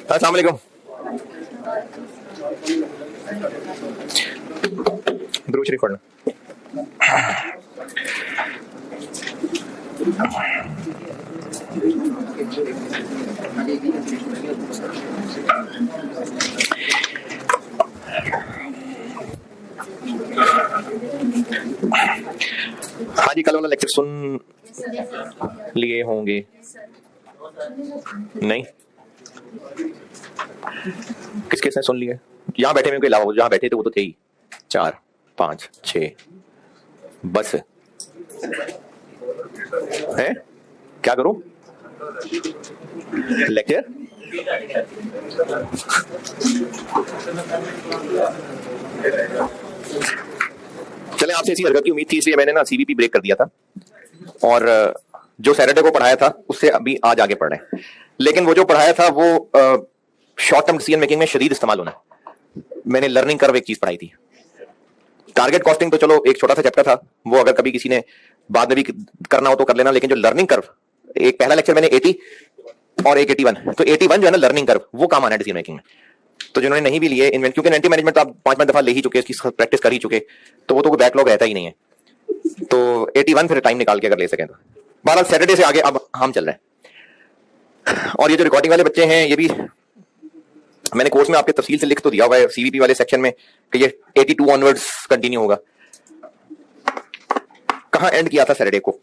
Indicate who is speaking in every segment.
Speaker 1: अस्सलाम वालेकुम। दुरूद शरीफ पढ़ना। हाँ जी, कल वाला लेक्चर सुन लिए होंगे? नहीं, किस किस ने सुन लिया? यहाँ बैठे हुए के अलावा जहाँ बैठे थे वो तो थे ही 4 5 6 बस है। क्या करूं लेक्चर? चले, आपसे ऐसी हरकत की उम्मीद थी इसलिए मैंने ना सीवीपी ब्रेक कर दिया था और जो सैटरडे को पढ़ाया था उससे अभी आज आगे पढ़ रहे हैं। लेकिन वो जो पढ़ाया था वो शॉर्ट टर्म डिसीजन मेकिंग में शदीद इस्तेमाल होना है। मैंने लर्निंग कर्व एक चीज पढ़ाई थी। टारगेट कॉस्टिंग तो चलो एक छोटा सा चैप्टर था, वो अगर कभी किसी ने बाद में भी करना हो तो कर लेना। लेकिन जो लर्निंग कर्व, एक पहला लेक्चर मैंने 80 और एक 81, तो 81 जो है ना लर्निंग कर्व, वो काम आना है डिसीजन मेकिंग में। तो जिन्होंने नहीं भी लिए इन्वेंट, क्योंकि इन्वेंटिव मैनेजमेंट तो आप 5 दफा ले ही चुके, इसकी प्रैक्टिस कर ही चुके, तो वो तो कोई बैकलॉग रहता ही नहीं है। तो 81 फिर टाइम निकाल के अगर ले सकें तो 12 सैटरडे से आगे अब हम चल रहे हैं। और ये जो रिकॉर्डिंग वाले बच्चे हैं, ये भी मैंने कोर्स में आपके तफसील से लिख तो दिया हुआ है सीवीपी वाले सेक्शन में कि ये 82 ऑनवर्ड्स कंटिन्यू होगा। कहां एंड किया था सैटरडे को?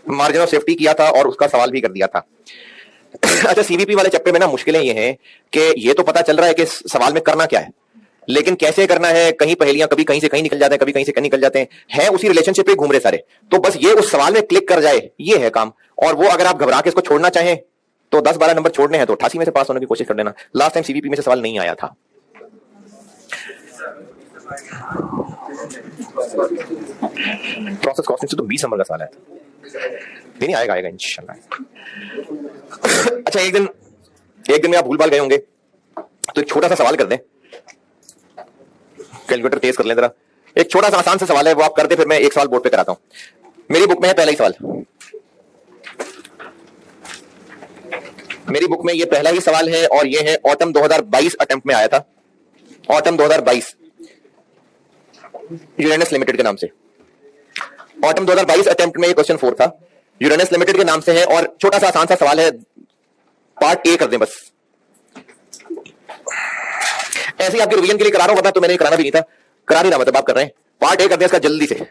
Speaker 1: मार्जिन ऑफ सेफ्टी किया था और उसका सवाल भी कर दिया था। अच्छा, सीवीपी वाले चैप्टर में ना मुश्किलें ये हैं कि ये तो पता चल रहा है कि सवाल में करना क्या है, लेकिन कैसे करना है, कहीं पहेलियां कभी कहीं से कहीं निकल जाते हैं, कभी कहीं से कहीं निकल जाते हैं उसी रिलेशनशिप पे घूम रहे सारे। तो बस ये उस सवाल में क्लिक कर जाए, ये है काम। और वो अगर आप घबरा के इसको छोड़ना चाहें तो 10-12 नंबर छोड़ने हैं तो 88 में से पास होने की कोशिश कर लेना। लास्ट टाइम सीवीपी में से सवाल नहीं आया था। प्रोसेस कॉस्टिंग से तो 20 नंबर का सवाल आया था। नहीं आएगा इंशाल्लाह। अच्छा, एक दिन में आप भूल भाल गए होंगे तो एक छोटा सा सवाल कर दें, कैलकुलेटर तेज कर लें जरा। एक छोटा सा आसान सा सवाल है, वो आप कर दे, फिर मैं एक सवाल बोर्ड पे कराता हूं। मेरी बुक में है पहला ही सवाल, मेरी बुक में ये पहला ही सवाल है और ये है ऑटम 2022 अटेम्प्ट में आया था। ऑटम 2022 यूरेनस लिमिटेड के नाम से। ऑटम 2022 अटेम्प्ट में ये क्वेश्चन 4 था, यूरेनस लिमिटेड के नाम से है और छोटा सा आसान सा सवाल है। पार्ट ए कर दें बस, ऐसे ही आपके रिवीजन के लिए करा रहा हूं, वरना तो मैंने कराना भी नहीं था, करा नहीं रहा, मतलब आप कर रहे हैं। पार्ट ए कर दें इसका जल्दी से।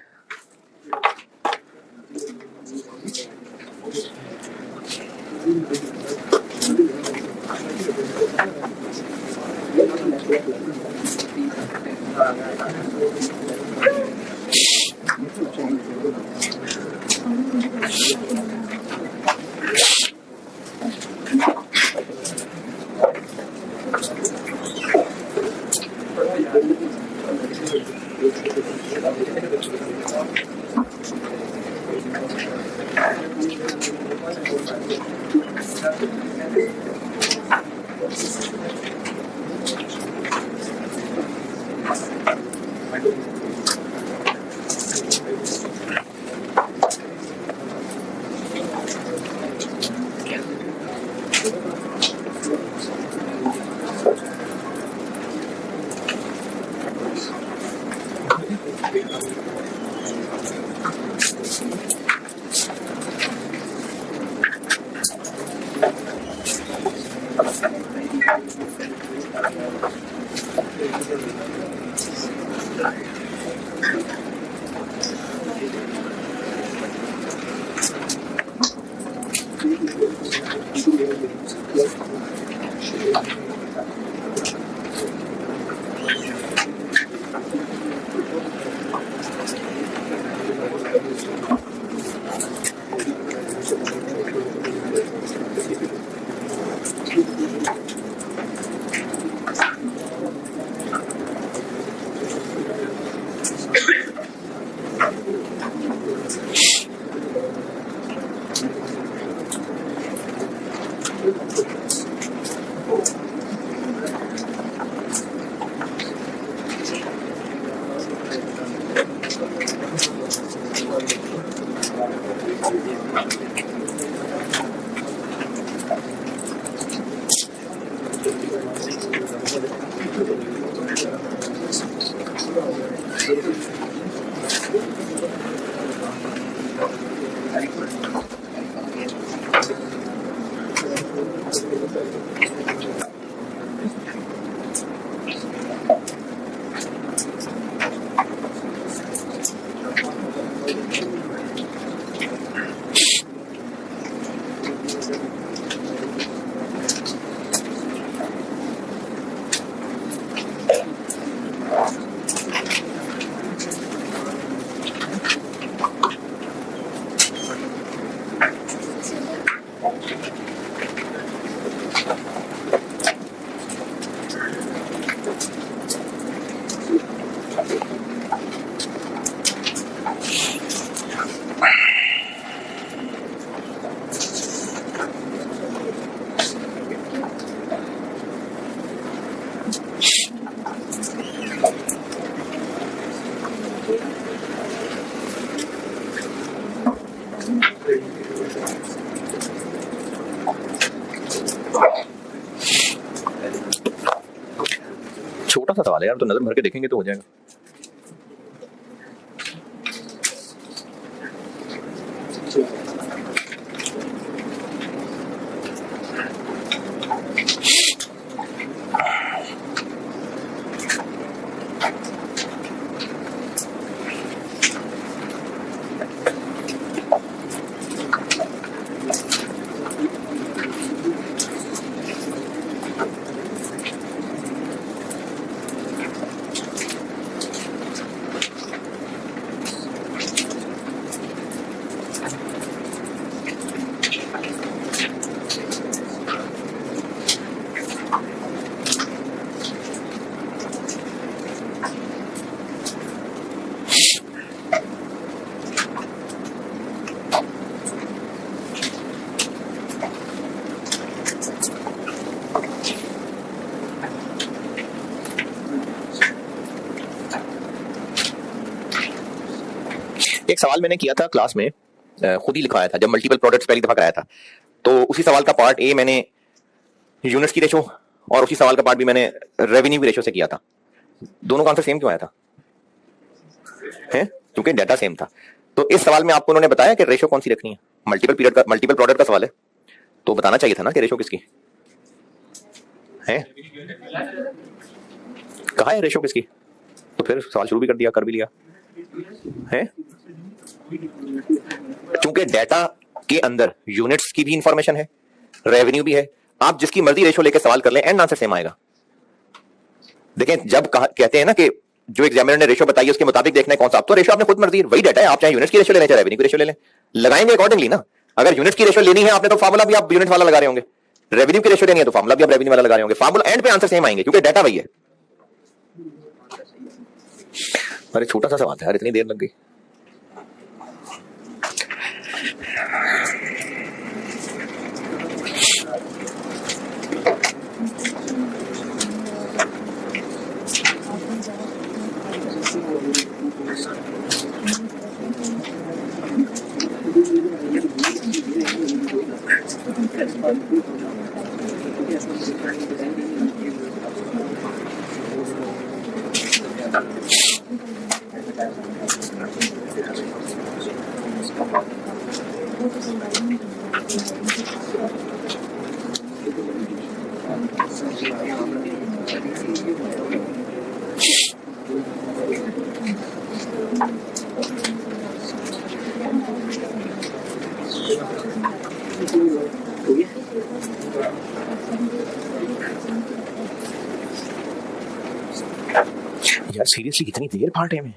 Speaker 1: छोटा सा सवाल है यार, तो नजर भर के देखेंगे तो हो जाएगा। एक सवाल मैंने किया था क्लास में, खुद ही लिखवाया था जब मल्टीपल प्रोडक्ट्स पहली दफा कराया था। तो उसी सवाल का पार्ट ए मैंने यूनिट्स की रेशो और उसी सवाल का पार्ट भी मैंने रेवेन्यू की रेशो से किया था। दोनों का आंसर सेम क्यों आया था? है क्योंकि डाटा सेम था। तो इस सवाल में आपको उन्होंने बताया कि रेशो कौन सी रखनी है। मल्टीपल प्रोडक्ट का सवाल है तो बताना चाहिए था ना कि रेशो किसकी है। कहा है रेशो किसकी? तो फिर सवाल शुरू भी कर दिया, कर भी लिया है। क्योंकि डाटा के अंदर यूनिट्स की भी इंफॉर्मेशन है, रेवेन्यू भी है। आप जिसकी मर्जी रेशो लेके सवाल कर लें, एंड आंसर सेम आएगा। देखें जब कहते हैं ना कि जो एग्जामिनर ने रेशो बताई उसके मुताबिक देखना है कौन सा, अब तो रेशो आपने खुद मर्जी, वही डाटा है, आप चाहे यूनिट्स की रेशो ले लें चाहे रेवेन्यू की रेशो ले लें, लगाएंगे अकॉर्डिंगली ना। अगर यूनिट्स की रेशो लेनी है आपने तो फार्मूला भी आप यूनिट वाला लगा रहे होंगे, रेवेन्यू की रेशो लेनी है तो फार्मूला भी आप रेवेन्यू वाला लगा रहे होंगे। फार्मूला एंड पे आंसर सेम आएंगे क्योंकि डाटा वही है। अरे छोटा सा सवाल था यार, इतनी देर लग गई। यार सीरियसली कितनी देर पार्ट है में?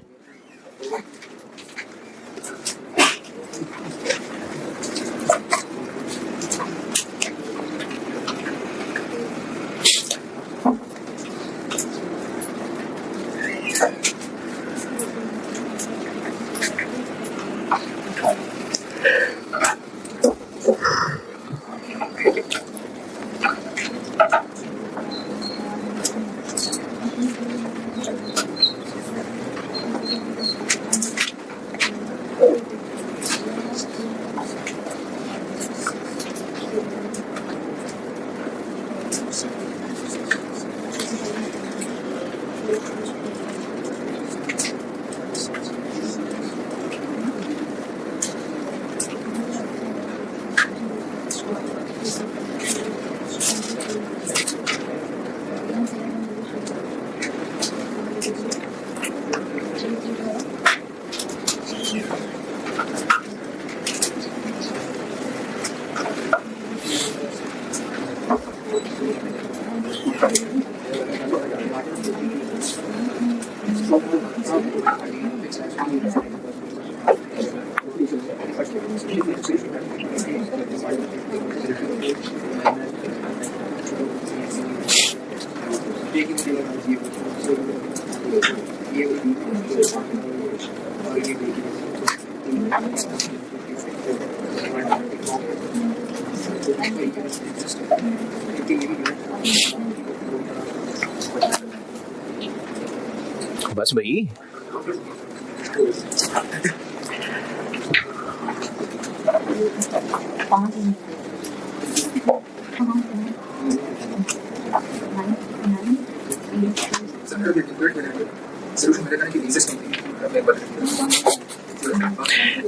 Speaker 1: बस भाई,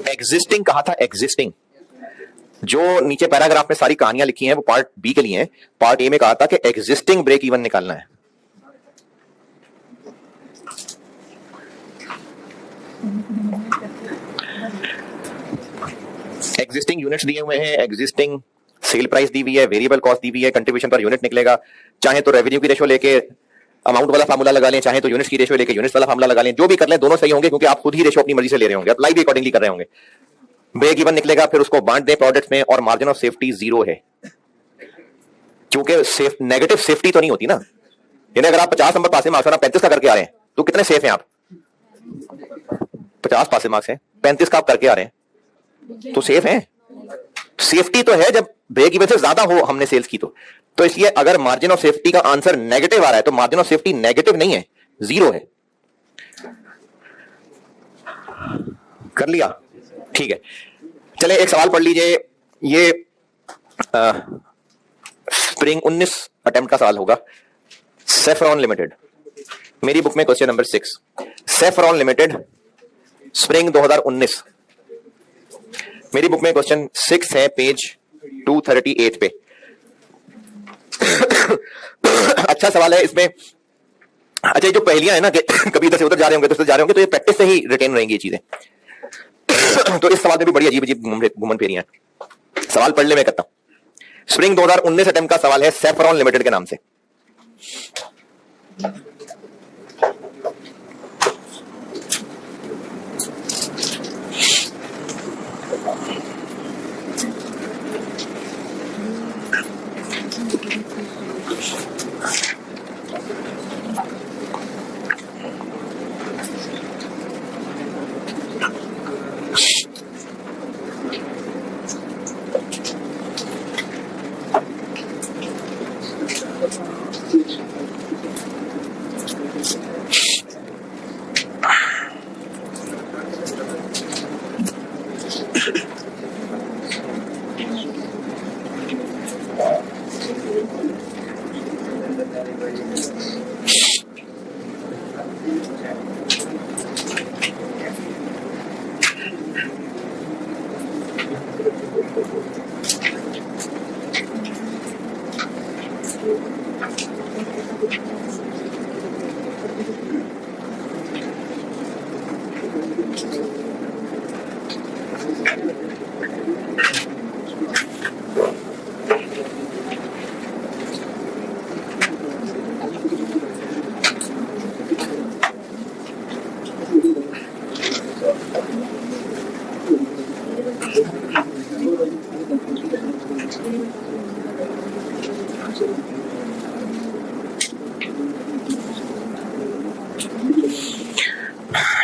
Speaker 1: एग्जिस्टिंग कहा था, एग्जिस्टिंग। जो नीचे पैराग्राफ में सारी कहानियां लिखी हैं वो पार्ट बी के लिए हैं। पार्ट ए में कहा था कि एग्जिस्टिंग ब्रेक इवन निकालना है। एग्जिस्टिंग यूनिट्स दिए हुए हैं, एग्जिस्टिंग सेल प्राइस दी हुई है, वेरिएबल कॉस्ट दी हुई है, कंट्रीब्यूशन पर यूनिट निकलेगा। चाहे तो रेवेन्यू की रेशो लेके अमाउंट वाला फार्मूला लगा लें, चाहे तो यूनिट्स की रेशो लेके यूनिट्स वाला फार्मूला लगा लें, जो भी कर लें दोनों सही होंगे, क्योंकि आप खुद ही रेशो अपनी मर्जी से ले रहे होंगे, आप लाइव अकॉर्डिंगली कर रहे होंगे। ब्रेक इवन निकलेगा, फिर उसको बांट दें प्रोडक्ट्स में, और मार्जिन ऑफ सेफ्टी 0 है, क्योंकि नेगेटिव सेफ्टी तो नहीं होती ना। यानी अगर आप 50 नंबर पास मार्क्स 35 का करके आ रहे हैं तो कितने सेफ हैं आप? 50 पास मार्क्स है, 35 का आप करके आ रहे हैं तो सेफ हैं। सेफ्टी तो है जब ब्रेक इवन से ज्यादा हो हमने सेल्स की तो इसलिए अगर मार्जिन ऑफ सेफ्टी का आंसर नेगेटिव आ रहा है तो मार्जिन ऑफ सेफ्टी नेगेटिव नहीं है, 0 है। कर लिया? ठीक है, चले एक सवाल पढ़ लीजिए। ये स्प्रिंग 19 अटेम्प्ट का सवाल होगा। सेफ्रॉन लिमिटेड, मेरी बुक में question number 6, saffron limited spring 2019, मेरी बुक में क्वेश्चन 6 है, पेज 238 पे। अच्छा सवाल है इसमें। अच्छा, जो पहेलियां है ना कि कभी इधर से उधर जा रहे होंगे तो उधर जा रहे होंगे, तो ये प्रैक्टिस से ही रिटेन रहेंगी ये चीजें। तो इस सवाल में भी बड़ी अजीब अजीब घुमन फेरियां हैं। सवाल पढ़ ले, मैं करता हूं। स्प्रिंग 2019 अटेम्प्ट का सवाल है सेफ्रॉन लिमिटेड के नाम से।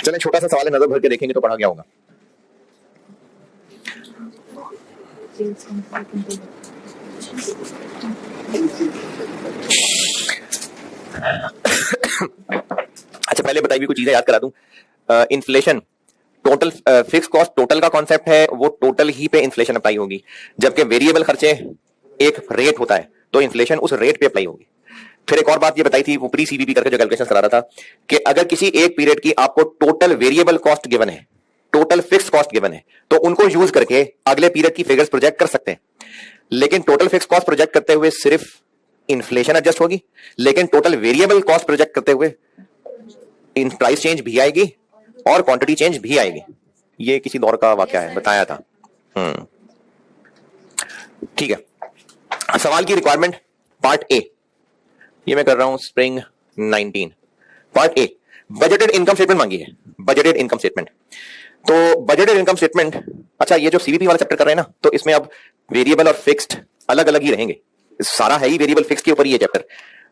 Speaker 1: चलें, छोटा सा सवाल है, नजर भर के देखेंगे तो पढ़ा गया होगा। अच्छा, पहले बताई हुई कुछ चीजें याद करा दूं। Inflation, total fix cost total का कॉन्सेप्ट है, वो टोटल ही पे इन्फ्लेशन अप्लाई होगी, जबकि वेरिएबल खर्चे एक रेट होता है तो इन्फ्लेशन उस रेट पे अप्लाई होगी। फिर एक और बात ये बताई थी, वो प्री सीवीपी करके जो कैलकुलेशन करा रहा था, कि अगर किसी एक पीरियड की आपको टोटल वेरिएबल कॉस्ट गिवन है, टोटल फिक्स कॉस्ट गिवन है, तो उनको यूज करके अगले पीरियड की फिगर्स प्रोजेक्ट कर सकते हैं। लेकिन टोटल फिक्स कॉस्ट प्रोजेक्ट करते हुए सिर्फ इन्फ्लेशन एडजस्ट होगी, लेकिन टोटल वेरिएबल कॉस्ट प्रोजेक्ट करते हुए इन प्राइस चेंज भी आएगी और क्वांटिटी चेंज भी आएगी। ये किसी दौर का वाकया है, बताया था। ठीक है, सवाल की रिक्वायरमेंट पार्ट ए, ये मैं कर रहा हूं spring 19। Part A, budgeted income statement मांगी है, बजटेड इनकम स्टेटमेंट। तो बजटेड इनकम स्टेटमेंट, अच्छा ये जो सीवीपी वाला चैप्टर कर रहे हैं ना, तो इसमें अब वेरिएबल और फिक्स्ड अलग अलग ही रहेंगे, सारा है ही वेरिएबल फिक्स के ऊपर ही है चैप्टर।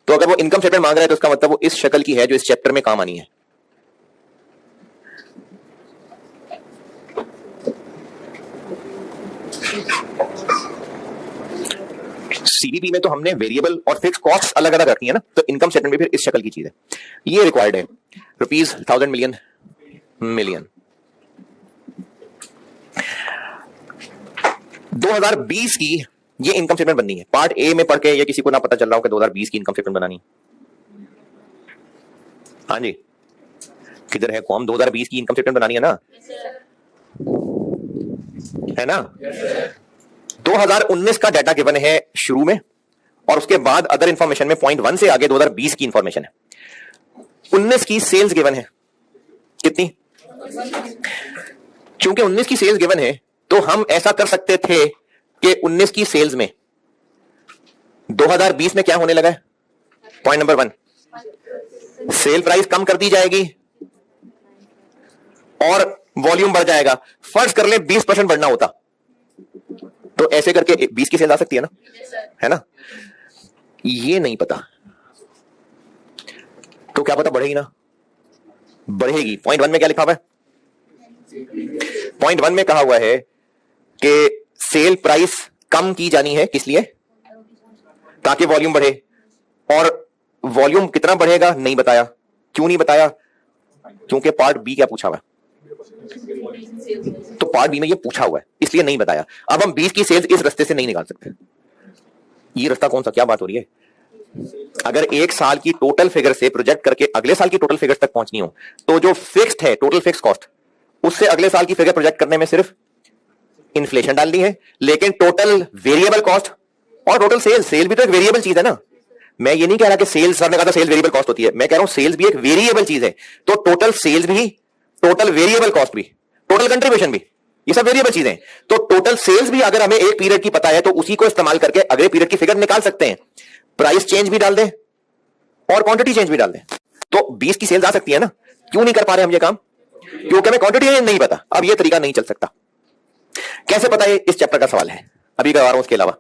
Speaker 1: तो अगर वो इनकम स्टेटमेंट मांग रहा है तो उसका मतलब वो इस शक्ल की है जो इस चैप्टर में काम आनी है। सीबीपी में तो हमने वेरिएबल और फिक्स कॉस्ट अलग अलग रखी है ना, तो इनकम स्टेटमेंट में फिर इस शक्ल की चीज है। ये रिक्वायर्ड है रुपीज 1000 मिलियन मिलियन। 2020 की ये इनकम स्टेटमेंट बननी है। पार्ट ए में पढ़ के ये किसी को ना पता चल रहा हो कि 2020 की इनकम स्टेटमेंट बनानी। हाँ जी, किधर है कौन? 2020 की इनकम स्टेटमेंट बनानी है ना, है ना? 2019 का डाटा गिवन है शुरू में, और उसके बाद अदर इंफॉर्मेशन में पॉइंट 1 से आगे 2020 की इंफॉर्मेशन है। 19 की सेल्स गिवन है कितनी? क्योंकि 19 की सेल्स गिवन है तो हम ऐसा कर सकते थे कि 19 की सेल्स में 2020 में क्या होने लगा है? पॉइंट नंबर 1, सेल प्राइस कम कर दी जाएगी और वॉल्यूम बढ़ जाएगा। फर्ज कर ले 20% बढ़ना होता तो ऐसे करके 20 की सेल आ सकती है ना, है ना? ये नहीं पता तो क्या पता बढ़ेगी ना, बढ़ेगी। पॉइंट 1 में क्या लिखा हुआ है? पॉइंट 1 में कहा हुआ है कि सेल प्राइस कम की जानी है, किस लिए? ताकि वॉल्यूम बढ़े। और वॉल्यूम कितना बढ़ेगा नहीं बताया। क्यों नहीं बताया? क्योंकि पार्ट बी क्या पूछा हुआ है, तो पार्ट बी में ये पूछा हुआ है इसलिए नहीं बताया। अब हम 20 की सेल्स इस रास्ते से नहीं निकाल सकते। ये रास्ता कौन सा? क्या बात हो रही है? अगर एक साल की टोटल फिगर से प्रोजेक्ट करके अगले साल की टोटल फिगर तक पहुंचनी हो तो जो फिक्स्ड है टोटल फिक्स कॉस्ट, उससे अगले साल की फिगर प्रोजेक्ट करने में सिर्फ इन्फ्लेशन डालनी है। लेकिन टोटल वेरिएबल कॉस्ट और टोटल सेल, सेल भी तो एक वेरिएबल चीज है ना। मैं ये नहीं कह रहा कि सेल्स, सर ने कहा था सेल वेरिएबल कॉस्ट होती है, मैं कह रहा हूं सेल्स भी एक वेरिएबल चीज है। तो टोटल सेल्स भी, टोटल वेरिएबल कॉस्ट भी, टोटल कंट्रीब्यूशन भी, ये सब वेरिएबल चीजें। तो टोटल सेल्स भी अगर हमें एक पीरियड की पता है तो उसी को इस्तेमाल करके अगले पीरियड की फिगर निकाल सकते हैं। प्राइस चेंज भी डाल दें और क्वांटिटी चेंज भी डाल दें तो 20 की सेल्स आ सकती है ना। क्यों नहीं कर पा रहे हम ये काम? क्योंकि हमें क्वांटिटी नहीं पता। अब ये तरीका नहीं चल सकता। कैसे पता? है इस चैप्टर का सवाल है, अभी करवा रहा हूं। उसके अलावा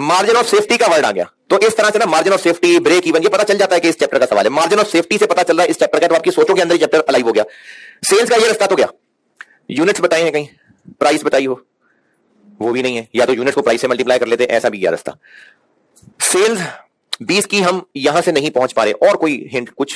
Speaker 1: मार्जिन ऑफ सेफ्टी का वर्ड आ गया तो इस तरह से ना margin of safety, break even, ये पता चल जाता है कि इस चैप्टर का सवाल है। मार्जिन ऑफ सेफ्टी से पता चल रहा है इस चैप्टर का, तो आपकी सोचों के अंदर ही चैप्टर अलाइव हो गया। सेल्स का ये रास्ता तो गया। यूनिट्स बताए हैं, कहीं प्राइस बताई हो, वो भी नहीं है। या तो यूनिट्स को प्राइस से मल्टीप्लाई कर लेते, ऐसा भी गया रास्ता। सेल्स 20 की हम यहां से नहीं पहुंच पा रहे। और कोई हिंट कुछ?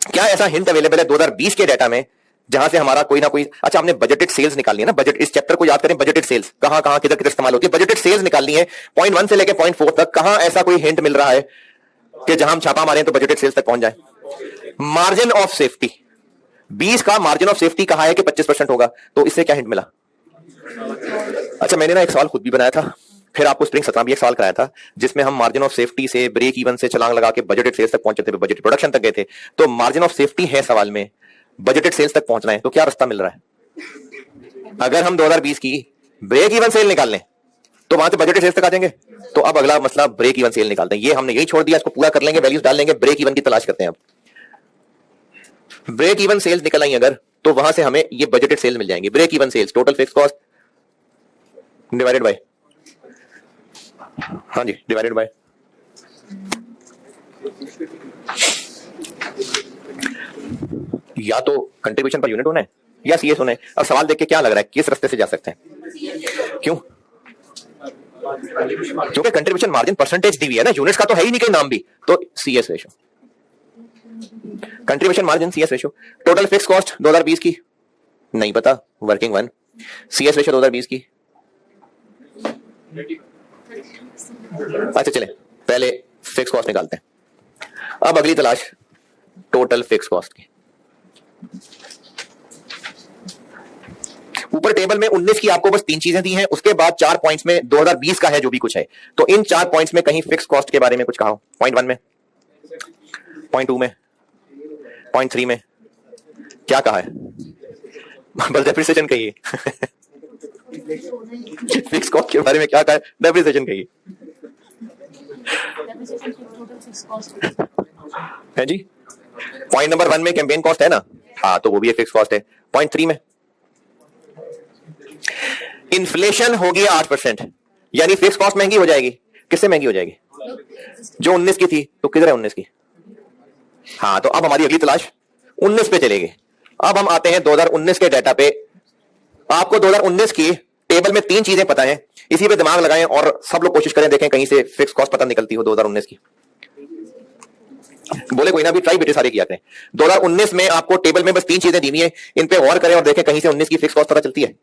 Speaker 1: क्या ऐसा हिंट अवेलेबल है 2020 के डाटा में जहां से हमारा कोई ना कोई? अच्छा, हमने बजटेड सेल्स निकालनी है ना। बजट, इस चैप्टर को याद करें, बजटेड सेल्स कहां कहां किधर किधर इस्तेमाल होती है। बजटेड सेल्स निकालनी है पॉइंट 1 से लेकर पॉइंट 4 तक। कहां ऐसा कोई हिंट मिल रहा है कि जहां हम छापा मारें तो बजटेड सेल्स तक पहुंच जाए? मार्जिन ऑफ सेफ्टी 20 का मार्जिन ऑफ सेफ्टी कहा है कि 25% होगा, तो इससे क्या हिंट मिला? अच्छा, मैंने ना एक सवाल खुद भी बनाया था, फिर आपको स्प्रिंग 17 भी एक सवाल कराया था जिसमें हम मार्जिन ऑफ सेफ्टी से ब्रेक इवन से छलांग लगा के बजटेड सेल्स तक पहुंचे थे, बजटेड प्रोडक्शन तक गए थे। तो मार्जिन ऑफ सेफ्टी है सवाल में, बजटेड सेल्स तक पहुंचना है, तो क्या रास्ता मिल रहा है? अगर हम 2020 की ब्रेक इवन सेल निकाल लें तो वहां से बजटेड सेल्स तक आ जाएंगे। तो अब अगला मसला ब्रेक इवन सेल निकालते हैं। ये हमने यही छोड़ दिया, इसको पूरा कर लेंगे, वैल्यूज डाल लेंगे, ब्रेक इवन की तलाश करते हैं। अब ब्रेक इवन सेल्स निकल आई अगर, तो वहां से हमें ये बजटेड सेल मिल जाएंगे। Break even sales total fix cost divided by, हाँ जी, डिवाइडेड बाय या तो कंट्रीब्यूशन पर यूनिट होना है या सीएस होना है। अब सवाल देख के क्या लग रहा है किस रास्ते से जा सकते हैं? क्यों? क्योंकि कंट्रीब्यूशन मार्जिन परसेंटेज दी हुई है ना, यूनिट्स का तो है ही नहीं कहीं नाम भी, तो CS ratio, contribution margin CS ratio. Total fix cost 2020 की नहीं पता, वर्किंग 1, सीएस रेशो 2020 की। अच्छा चले पहले फिक्स कॉस्ट निकालते हैं। अब अगली तलाश टोटल फिक्स कॉस्ट की। ऊपर टेबल में 19 की आपको बस 3 चीजें दी हैं, उसके बाद 4 पॉइंट्स में 2020 का है जो भी कुछ है। तो इन 4 पॉइंट्स में कहीं फिक्स कॉस्ट के बारे में कुछ कहा हो? पॉइंट 1 में, पॉइंट 2 में, पॉइंट 3 में क्या कहा है? बस डेप्रिसिएशन कहिए। फिक्स कॉस्ट के बारे में क्या कहा है? डेप्रिसिएशन कहिए। है जी। पॉइंट नंबर 1 में कैंपेन कॉस्ट है ना, हाँ, तो वो भी एक फिक्स कॉस्ट है। पॉइंट 3 में इन्फ्लेशन होगी 8%, यानी फिक्स कॉस्ट महंगी हो जाएगी। किससे महंगी हो जाएगी? जो 19 की थी, तो किधर है 19 की? हाँ, तो अब हमारी अगली तलाश 19 पे चलेगी। अब हम आते हैं 2019 के डाटा पे। आपको 2019 की टेबल में 3 चीजें पता है, इसी पे दिमाग लगाएं और सब लोग कोशिश करें, देखें कहीं से फिक्स कॉस्ट पता निकलती हो 2019 की। बोले कोई ना, भी ट्राई बेटे सारे किया करें। 2019 में आपको टेबल में बस 3 चीजें दी हुई है, इन पे गौर करें और देखें कहीं से 19 की फिक्स कॉस्ट पता चलती है।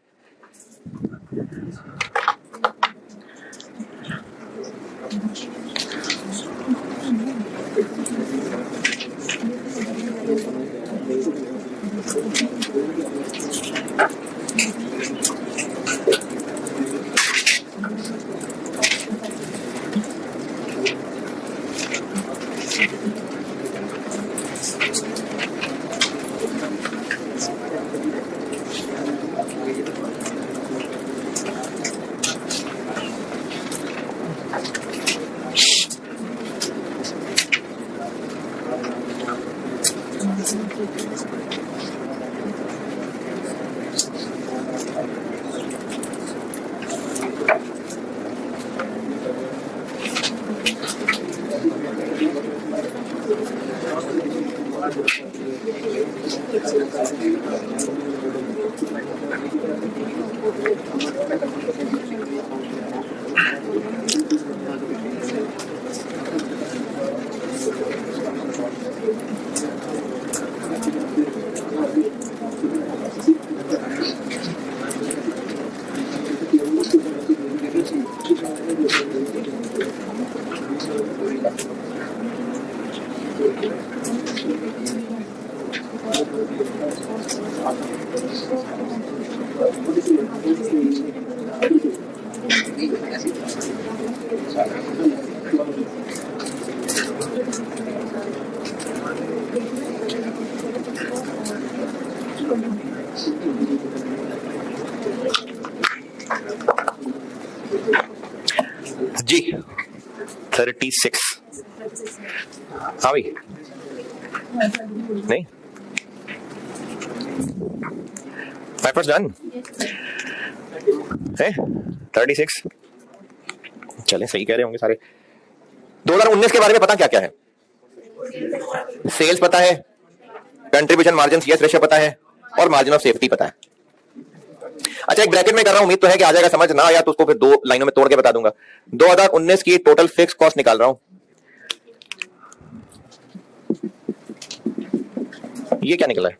Speaker 1: जी 36। हाँ भाई, नहीं पेपर्स डन है 36। चलें, सही कह रहे होंगे सारे। 2019 के बारे में पता क्या क्या है? सेल्स पता है, कंट्रीब्यूशन मार्जिन सीएस रेशियो पता है, और मार्जिन ऑफ सेफ्टी पता है। अच्छा, एक ब्रैकेट में कर रहा हूं, उम्मीद तो है कि आ जाएगा समझ, ना आया तो उसको फिर 2 लाइनों में तोड़ के बता दूंगा। 2019 की टोटल फिक्स कॉस्ट निकाल रहा हूं। ये क्या निकला है?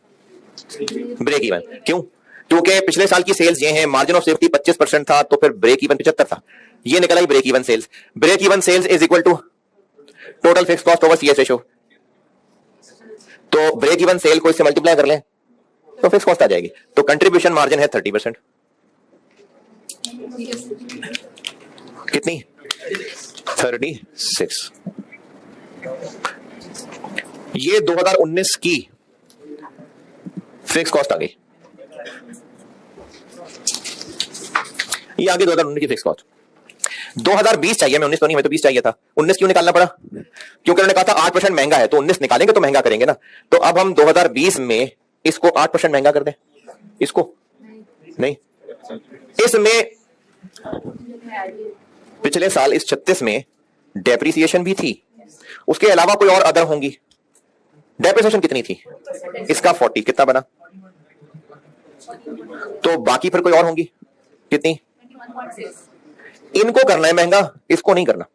Speaker 1: Break even. क्यों? क्योंकि पिछले साल की सेल्स ये हैं, मार्जिन ऑफ सेफ्टी 25% था, तो फिर ब्रेक इवन 75 था। ये निकला ही break even sales. Break even sales is equal to total fix cost over CS ratio. तो ब्रेक इवन सेल को इससे मल्टीप्लाई कर लें तो फिक्स कॉस्ट आ जाएगी। तो कंट्रीब्यूशन मार्जिन है 30%। कितनी? 36। ये 2019 की फिक्स कॉस्ट आ गई। ये आगे 2019 की फिक्स कॉस्ट। 2020 चाहिए, मैं 19 तो नहीं, मैं तो 20 चाहिए था। 19 क्यों निकालना पड़ा? क्योंकि उन्होंने कहा था 8% महंगा है, तो 19 निकालेंगे तो महंगा करेंगे ना। तो अब हम 2020 में इसको 8% महंगा कर दें। इसको नहीं, इसमें पिछले साल इस 36 में डेप्रिसिएशन भी थी, उसके अलावा कोई और अदर होंगी। डेप्रिसिएशन कितनी थी? इसका 40, कितना बना? तो बाकी फिर कोई और होंगी, कितनी? इनको करना है महंगा, इसको नहीं करना।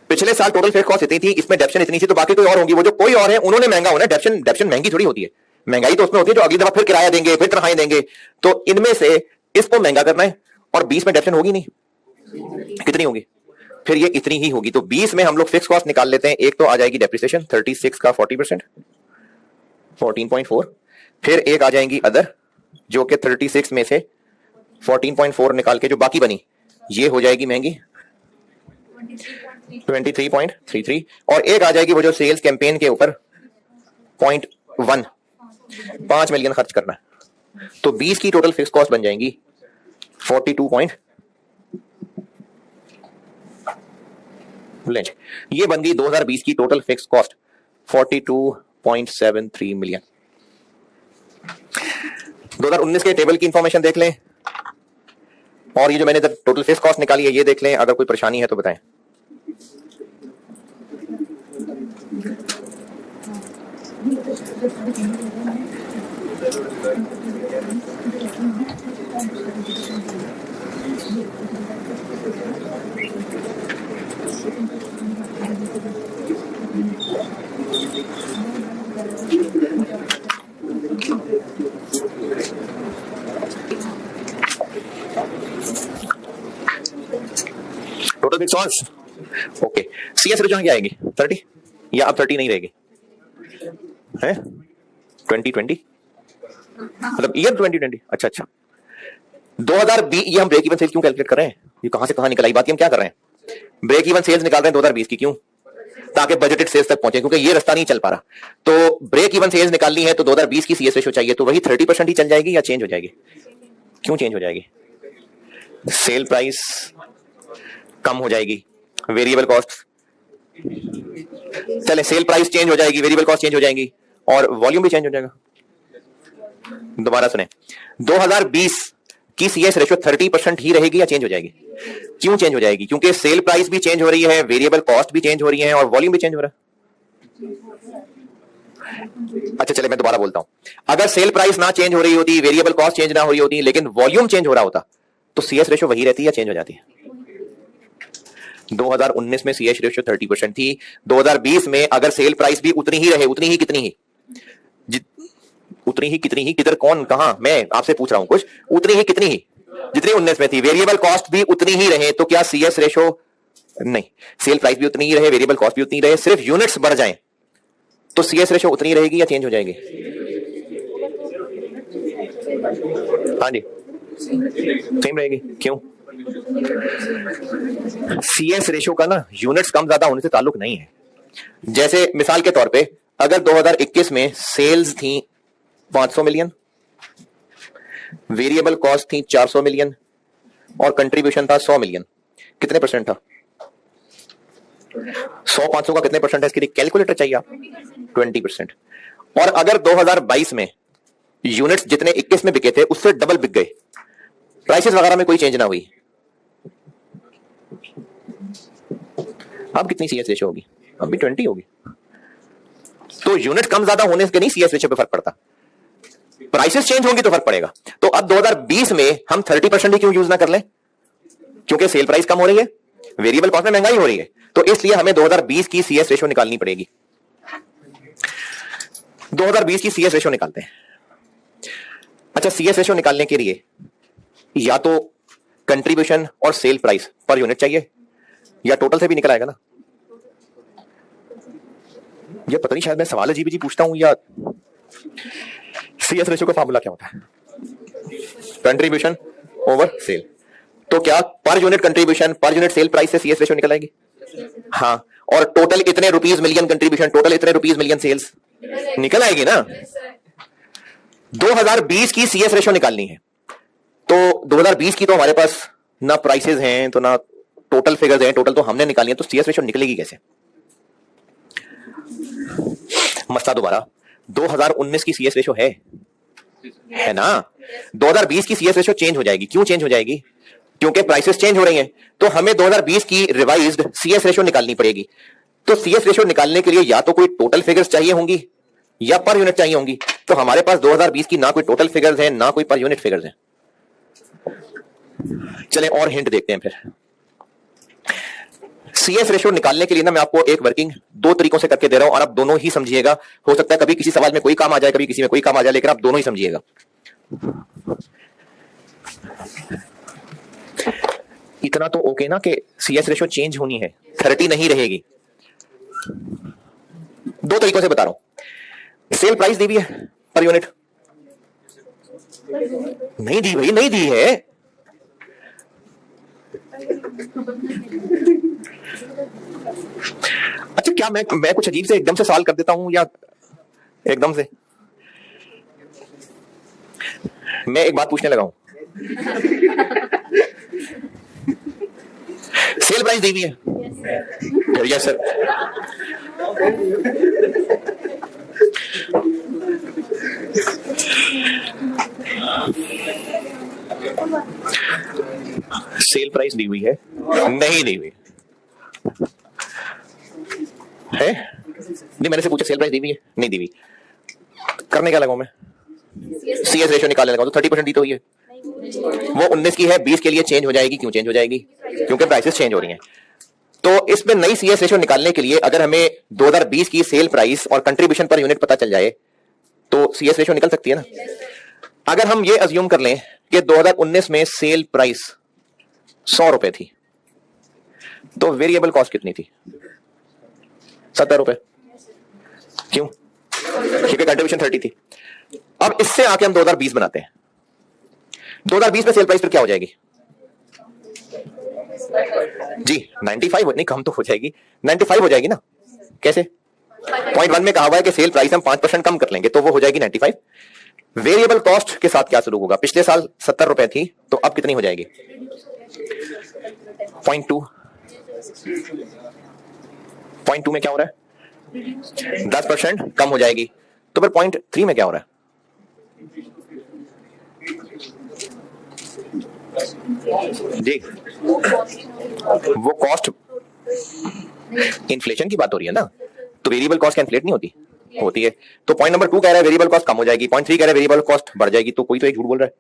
Speaker 1: पिछले साल टोटल फिक्स कॉस्ट इतनी थी, इसमें डेप्शन इतनी थी, तो बाकी कोई और होंगी। वो जो कोई और है उन्होंने महंगा होना। डेप्शन महंगी थोड़ी होती है। महंगाई तो उसमें होती है जो अगली दफा फिर किराया देंगे, फिर तनख्वाहें देंगे। तो इनमें से इसको महंगा करना है, और 20 में डेप्शन होगी नहीं। कितनी होगी? फिर ये इतनी ही होगी। तो 20 में हम लोग फिक्स कॉस्ट निकाल लेते हैं। एक तो आ जाएगी डेप्रिसिएशन 36 का 40%, 14.4। फिर एक आ जाएंगी अदर, जो कि 36 में से 14.4 निकाल के जो बाकी बनी, ये हो जाएगी महंगी 23.33। और एक आ जाएगी वो जो सेल्स कैंपेन के ऊपर 0.1, 5 मिलियन खर्च करना है। तो 20 की टोटल फिक्स कॉस्ट बन जाएंगी 42. ये बन गई 2020 की टोटल फिक्स कॉस्ट 42.73 मिलियन। 2019 के टेबल की इंफॉर्मेशन देख लें। और ये जो मैंने टोटल फिक्स कॉस्ट निकाली है ये देख लें, अगर कोई परेशानी है तो बताएं। Total fix cost okay, CS ratio क्या आएगी 30 या अब 30 नहीं रहेगी है 2020 मतलब ईयर 2020। अच्छा अच्छा 2020 ये हम ब्रेक इवन सेल्स क्यों कैलकुलेट कर रहे हैं, ये कहां से कहां निकल आई बात, हम क्या कर रहे हैं ब्रेक इवन सेल्स निकाल रहे हैं 2020 की, क्यों ताकि बजटेड सेल्स तक पहुंचे, क्योंकि ये रास्ता नहीं चल पा रहा। तो ब्रेक इवन सेल्स निकालनी है तो 2020 की सीएस रेशो चाहिए, तो वही 30% ही चल जाएगी या चेंज हो जाएगी, क्यों चेंज हो जाएगी, सेल प्राइस कम हो जाएगी, वेरिएबल कॉस्ट चले सेल प्राइस चेंज हो जाएगी, वेरिएबल कॉस्ट चेंज हो जाएंगी और वॉल्यूम भी चेंज हो जाएगा। दोबारा सुने 2020 की सीएस रेशो 30% ही रहेगी या चेंज हो जाएगी, क्यों चेंज हो जाएगी, क्योंकि सेल प्राइस भी चेंज हो रही है, वेरिएबल कॉस्ट भी चेंज हो रही है और वॉल्यूम भी चेंज हो रहा है। अच्छा चले मैं दोबारा बोलता हूं, अगर सेल प्राइस ना चेंज हो रही होती, वेरिएबल कॉस्ट चेंज ना हो रही होती, लेकिन वॉल्यूम चेंज हो रहा होता तो सीएस रेशो वही रहती है या चेंज हो जाती है। 2019 में सीएस रेशो 30% थी, 2020 में अगर सेल प्राइस भी उतनी ही रहे, उतनी ही कितनी ही उतनी ही कितनी ही किधर कौन कहां, मैं आपसे पूछ रहा हूं कुछ, उतनी ही कितनी ही जितनी 19 में थी, वेरिएबल कॉस्ट भी उतनी ही रहे, तो क्या सीएस रेशो नहीं, सेल प्राइस भी उतनी ही रहे, वेरिएबल कॉस्ट भी उतनी रहे, सिर्फ यूनिट्स बढ़ जाएं तो सीएस रेशो उतनी रहेगी या चेंज हो जाएगी। हाँ जी सेम रहेगी, क्यों, सीएस रेशो का ना यूनिट्स कम ज्यादा होने से ताल्लुक नहीं है। जैसे मिसाल के तौर पे अगर 2021 में सेल्स थी 500 मिलियन, वेरिएबल कॉस्ट थी 400 मिलियन और कंट्रीब्यूशन था 100 मिलियन, कितने परसेंट था, 100 500 का कितने परसेंट है, इसके लिए कैलकुलेटर चाहिए आप 20%। और अगर 2022 में यूनिट्स जितने 21 में बिके थे उससे डबल बिक गए, प्राइसेस वगैरह में कोई चेंज ना हुई, अब कितनी सीएस रेशो होगी, अब भी 20 होगी। तो यूनिट कम ज्यादा होने से नहीं सीएस रेशो पे फर्क पड़ता, प्राइसेस चेंज होंगी तो फर्क पड़ेगा। तो अब 2020 में हम 30% ही क्यों यूज ना कर लें, क्योंकि सेल प्राइस कम हो रही है, वेरिएबल कॉस्ट में महंगाई हो रही है, तो इसलिए हमें 2020 की सीएस रेशो निकालनी पड़ेगी। 2020 की सीएस रेशो निकालते हैं। अच्छा सीएस रेशो निकालने के लिए या तो कंट्रीब्यूशन और सेल प्राइस पर यूनिट चाहिए या टोटल से भी निकल आएगा ना, ये पता नहीं शायद मैं सवाल अजीब अजीब पूछता हूं या सीएस रेशो का फार्मूला क्या होता है, कंट्रीब्यूशन ओवर सेल, तो क्या per unit contribution per unit sale price से सीएस रेशो निकल आएगी, हाँ, और टोटल इतने रुपीस मिलियन कंट्रीब्यूशन, टोटल इतने रुपीस मिलियन सेल्स निकल आएगी ना। 2020 की सीएस रेशो निकालनी है, तो 2020 की तो हमारे पास ना प्राइसेस हैं तो ना टोटल फिगर्स हैं, टोटल तो हमने निकाली है, तो सीएस रेशो निकलेगी कैसे। मसला दोबारा 2019 की सीएस रेशो है ना, 2020 की सीएस रेशो चेंज हो जाएगी, क्यों चेंज हो जाएगी, क्योंकि प्राइसेस चेंज हो रही हैं, तो हमें 2020 की रिवाइज्ड सीएस रेशो निकालनी पड़ेगी। तो सीएस रेशो निकालने के लिए या तो कोई टोटल फिगर्स चाहिए होंगी या पर यूनिट चाहिए होंगी, तो हमारे पास 2020 की ना कोई टोटल फिगर्स हैं ना कोई पर यूनिट फिगर्स हैं। चलें और हिंट देखते हैं फिर। सीएस रेशो निकालने के लिए ना मैं आपको एक वर्किंग दो तरीकों से करके दे रहा हूं और आप दोनों ही समझिएगा, हो सकता है कभी किसी सवाल में कोई काम आ जाए, कभी किसी में कोई काम आ जाए, लेकिन आप दोनों ही समझिएगा। इतना तो ओके ना कि सीएस रेशो चेंज होनी है, 30 नहीं रहेगी। दो तरीकों से बता रहा हूं, सेल प्राइस दी हुई है पर यूनिट, नहीं दी भाई, नहीं दी है, अच्छा क्या मैं कुछ अजीब से एकदम से सवाल कर देता हूं या एकदम से मैं एक बात पूछने लगा हूं, सेल प्राइस दी हुई है, यस सर, सेल प्राइस दी हुई है, नहीं दी हुई है? नहीं, मैंने से पूछा सेल प्राइस दी हुई है, नहीं दी हुई। करने क्या लगा मैं? सीएस रेशियो निकालने लगा। तो 30% दी तो हुई है, वो 19 की है, 20 के लिए चेंज हो जाएगी। क्यों चेंज हो जाएगी? क्योंकि प्राइसेस चेंज हो रही हैं। तो इसमें नई सीएस रेशियो निकालने के लिए अगर हमें 2020 की सेल प्राइस और कंट्रीब्यूशन पर यूनिट पता चल जाए तो सीएस रेशियो निकल सकती है ना। अगर हम ये अज्यूम कर लें कि 2019 में सेल प्राइस 100 रुपए थी, तो वेरिएबल कॉस्ट कितनी थी? 70 रुपए। क्यों? क्योंकि कंट्रीब्यूशन 30 थी। अब इससे आके हम 2020 बनाते हैं। 2020 में सेल प्राइस फिर क्या हो जाएगी जी? 95 नहीं, कम तो हो जाएगी, 95 हो जाएगी ना। कैसे? पॉइंट 1 में कहा हुआ है कि सेल प्राइस हम 5% कम कर लेंगे, तो वो हो जाएगी 95। वेरिएबल कॉस्ट के साथ क्या शुरू होगा? पिछले साल 70 रुपए थी, तो अब कितनी हो जाएगी? 0.2। 0.2 में क्या हो रहा है? 10% कम हो जाएगी। तो फिर 0.3 में क्या हो रहा है? जी, वो कॉस्ट इन्फ्लेशन की बात हो रही है ना, तो वेरिएबल कॉस्ट क्या इन्फ्लेट नहीं होती? होती है। तो पॉइंट नंबर 2 कह रहा है वेरिएबल कॉस्ट कम हो जाएगी, पॉइंट 3 कह रहा है वेरिएबल कॉस्ट बढ़ जाएगी। तो कोई तो एक झूठ बोल रहा है।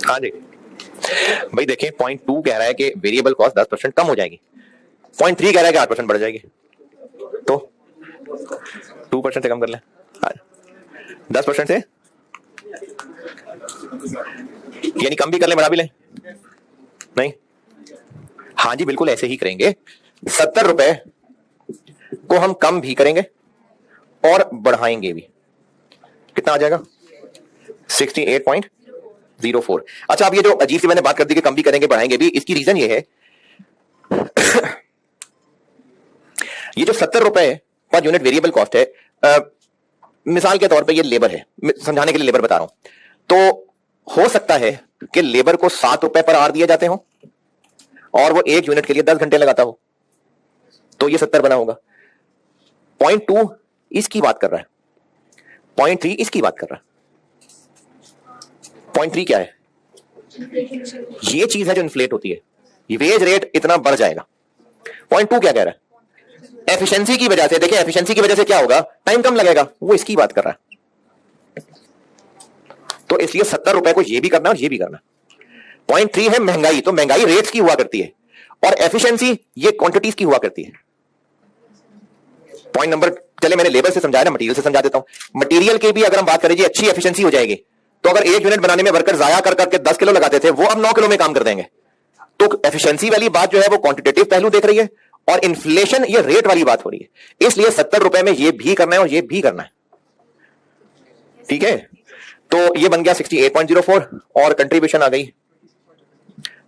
Speaker 1: हाँ जी भाई, देखें, पॉइंट 2 कह रहा है कि वेरिएबल कॉस्ट 10% कम हो जाएगी, पॉइंट 3 कह रहा है कि 8% बढ़ जाएगी। तो 2% से कम कर लें, 10% से, यानी कम भी कर लें बढ़ा भी लें? नहीं, हाँ जी बिल्कुल ऐसे ही करेंगे। 70 रुपए को हम कम भी करेंगे और बढ़ाएंगे भी। कितना आ जाएगा? 68.04। अच्छा, अब ये जो अजीब सी मैंने बात कर दी कि कम भी करेंगे बढ़ाएंगे भी, इसकी रीजन ये है ये जो 70 रुपए पर यूनिट वेरिएबल कॉस्ट है, मिसाल के तौर पे ये लेबर है, समझाने के लिए लेबर बता रहा हूं। तो हो सकता है कि लेबर को 7 रुपए पर आवर दिए जाते हो और वो 1 यूनिट के लिए 10 घंटे लगाता हो, तो ये 70 बना होगा। पॉइंट 2 इसकी बात कर रहा है, पॉइंट 3 इसकी बात कर रहा है। पॉइंट 3 क्या है? ये चीज है जो इन्फ्लेट होती है, वेज रेट इतना बढ़ जाएगा। पॉइंट 2 क्या कह रहा है? एफिशिएंसी की वजह से, देखिए एफिशिएंसी की वजह से क्या होगा? टाइम कम लगेगा, वो इसकी बात कर रहा है। तो इसलिए 70 रुपए को ये भी करना और ये भी करना। पॉइंट 3 है महंगाई, तो महंगाई रेट्स की हुआ करती है और एफिशिएंसी ये क्वांटिटीज की हुआ करती है। पॉइंट नंबर, चले मैंने लेबर से समझाया ना, मटेरियल से समझा देता हूं। मटेरियल की भी अगर हम बात करें जी, अच्छी एफिशिएंसी हो जाएगी, तो अगर 1 यूनिट बनाने में वर्कर जाया कर करके 10 किलो लगाते थे, वो अब 9 किलो में काम कर देंगे। तो एफिशिएंसी वाली बात जो है वो क्वांटिटेटिव पहलू देख रही है और इन्फ्लेशन ये रेट वाली बात हो रही है। इसलिए 70 रुपए में ये भी करना है और ये भी करना है। ठीक है, तो ये बन गया 68.04 और कंट्रीब्यूशन आ गई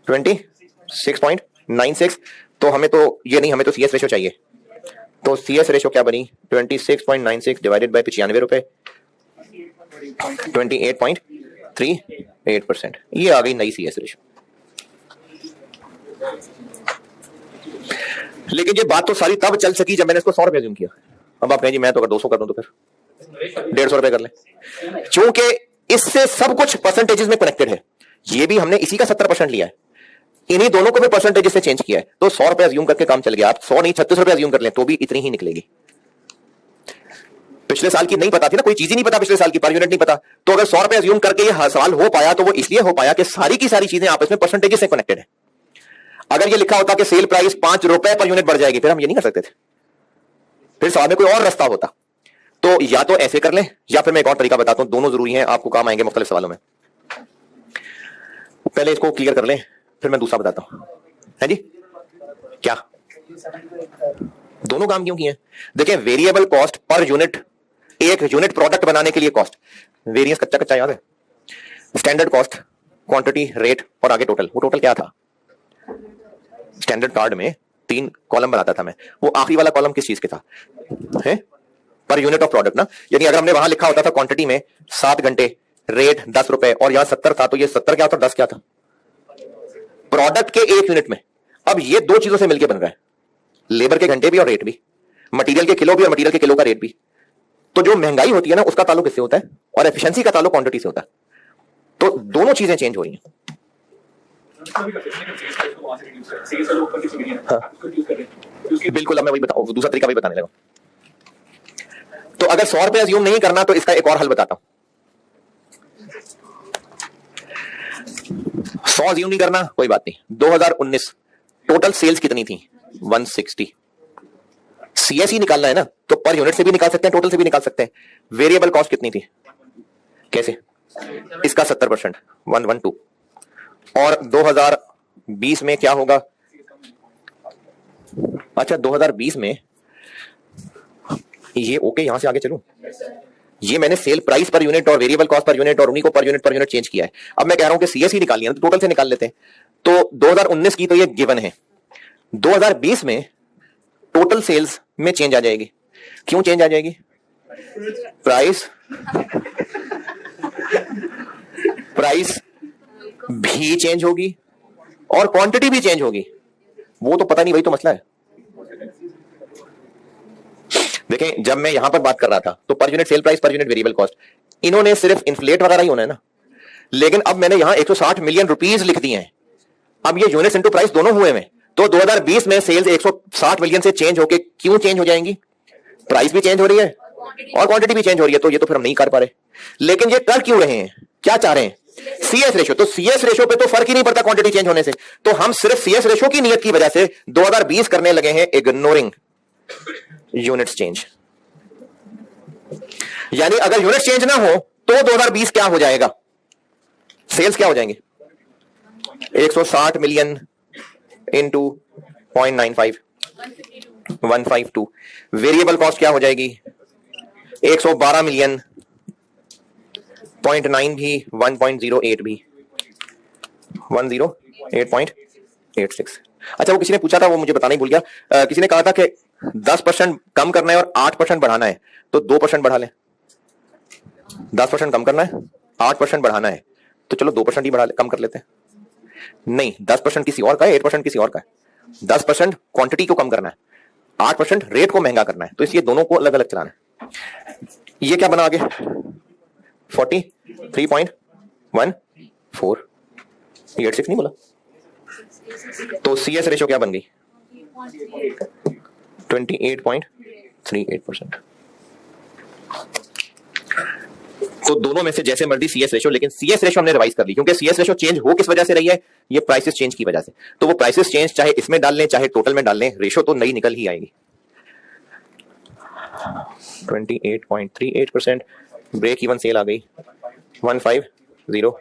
Speaker 1: 26.96। तो हमें तो ये नहीं, हमें तो सीएस रेशियो चाहिए। तो सीएस रेशियो क्या बनी? 26.96 डिवाइडेड बाय 95 रुपए, 28.38%। ये आ गई नई सीएस रेशियो। लेकिन ये बात तो सारी तब चल सकी जब मैंने इसको 100 रुपए अज्यूम किया। अब आप कहें जी मैं तो अगर 200 कर दूं तो फिर 150 रुपए कर ले, क्योंकि इससे सब कुछ परसेंटेजेस में कनेक्टेड है। ये भी हमने इसी का 70% लिया है, इन्हीं दोनों को भी परसेंटेजेस से चेंज किया है। तो 100 रुपए अज्यूम करके काम चल गया। आप 100 नहीं 36 रुपए अज्यूम कर लें तो भी इतनी ही निकलेगी। पिछले साल की नहीं पता थी ना, कोई चीज ही नहीं पता पिछले साल की, पर यूनिट नहीं पता। तो अगर 100 रुपए अज्यूम करके ये सवाल हो पाया तो वो इसलिए हो पाया कि सारी की सारी चीजें आपस में परसेंटेजेस से कनेक्टेड है। अगर ये लिखा होता कि सेल प्राइस 5 रुपए पर यूनिट बढ़ जाएगी, फिर हम ये नहीं कर सकते थे, फिर सवाल में कोई और रास्ता होता। तो या तो ऐसे कर लें या फिर मैं एक और तरीका बताता हूं, दोनों जरूरी हैं, आपको काम आएंगे मुख्तलिफ सवालों में। पहले इसको क्लियर कर लें फिर मैं दूसरा बताता हूं। है जी, क्या दोनों काम क्यों किए? देखिए, वेरिएबल कॉस्ट पर यूनिट, एक यूनिट प्रोडक्ट बनाने के लिए कॉस्ट, वेरिएंस कच्चा कच्चा याद है? स्टैंडर्ड कॉस्ट, क्वांटिटी, रेट और आगे टोटल। वो टोटल क्या था? स्टैंडर्ड कार्ड में 3 कॉलम बनाता था मैं, वो आखिरी वाला कॉलम किस चीज के था? है पर यूनिट ऑफ प्रोडक्ट ना। यानी अगर हमने वहां लिखा होता था क्वांटिटी में 7 घंटे, रेट 10 रुपए और यहां 70 था, तो ये 70 क्या था, 10 क्या था? प्रोडक्ट के 1 यूनिट में। अब ये 2 चीजों से मिलकर बन रहा है, लेबर के घंटे भी और रेट भी, मटेरियल के किलो भी और मटेरियल के किलो का रेट भी। तो जो महंगाई होती है ना उसका ताल्लुक किससे होता है, और एफिशिएंसी का ताल्लुक क्वांटिटी से होता है। तो दोनों चीजें चेंज हो रही हैं। हाँ। बिल्कुल, अब मैं वही बताऊं, दूसरा तरीका वही बताने लगा। तो अगर 100 रुपए अज्यूम नहीं करना तो इसका एक और हल बताता हूं। 100 अज्यूम नहीं करना, कोई बात नहीं। 2019 टोटल सेल्स कितनी थी? 160। सीएसई निकालना है ना, तो पर यूनिट से भी निकाल सकते हैं, टोटल से भी निकाल सकते हैं। वेरिएबल कॉस्ट कितनी थी? कैसे? इसका 70%, 112। और 2020 में क्या होगा? अच्छा, 2020 में ये ओके, यहां से आगे चलूं। ये मैंने सेल प्राइस पर यूनिट और वेरिएबल कॉस्ट पर यूनिट और उन्हीं को पर यूनिट चेंज किया है। अब मैं कह रहा हूं कि सीएसई निकालनी है तो टोटल से निकाल लेते हैं। तो 2019 की तो ये गिवन है। 2020 में टोटल सेल्स में चेंज आ जाएगी। क्यों चेंज आ जाएगी? प्राइस भी चेंज होगी और क्वांटिटी भी चेंज होगी। वो तो पता नहीं, वही तो मसला है। देखें, जब मैं यहां पर बात कर रहा था तो per unit sale price, per unit variable cost, इन्होंने सिर्फ इन्फ्लेट वगैरह ही होना है ना। लेकिन अब मैंने यहां 160 मिलियन रुपीस लिख दिए हैं। अब ये यूनिट्स इनटू प्राइस दोनों हुए हैं। तो 2020 में सेल्स 160 मिलियन से चेंज होके क्यों चेंज हो जाएंगी? प्राइस भी चेंज हो रही है और क्वांटिटी भी चेंज हो रही है। तो ये तो फिर हम नहीं कर पा रहे। लेकिन ये कर क्यों रहे हैं? क्या चाह रहे हैं? CS ratio. तो सीएस रेशो पे तो फर्क ही नहीं पड़ता क्वांटिटी चेंज होने से। तो हम सिर्फ सीएस रेशो की नियत की वजह से 2020 करने लगे हैं इग्नोरिंग यूनिट्स चेंज। यानी अगर यूनिट चेंज ना हो तो 2020 क्या हो जाएगा? सेल्स क्या हो जाएंगे? 160 मिलियन इंटू 0.95, 152। वेरिएबल कॉस्ट क्या हो जाएगी? 112 मिलियन, 0.9 भी, 1.08 भी, 108.86। अच्छा, वो किसी ने पूछा था, वो मुझे बताना ही भूल गया। किसी ने कहा था कि 10% कम करना है और 8% बढ़ाना है, तो 2% बढ़ा लें। 10% कम करना है, 8% बढ़ाना है, तो चलो 2% ही कम कर लेते हैं। नहीं, 10% किसी और का है, 8% किसी और का है। 10% क्वांटिटी को कम करना है, 8% रेट को महंगा करना है। तो इसलिए दोनों को अलग अलग चलाना है। ये क्या बना आगे? 43.14। 86 नहीं बोला। तो सीएस रेशो क्या बन गई? 28.38%। तो दोनों में से जैसे मर्जी सीएस रेशो, लेकिन सीएस रेशो हमने रिवाइज कर ली, क्योंकि सीएस रेशो चेंज हो किस वजह से रही है? ये प्राइसेस चेंज की वजह से। तो वो प्राइसेस चेंज चाहे इसमें डाल लें चाहे टोटल में डाल लें, रेशो तो नई निकल ही आएगी। 28.38%। ब्रेक इवन सेल आ गई 15064।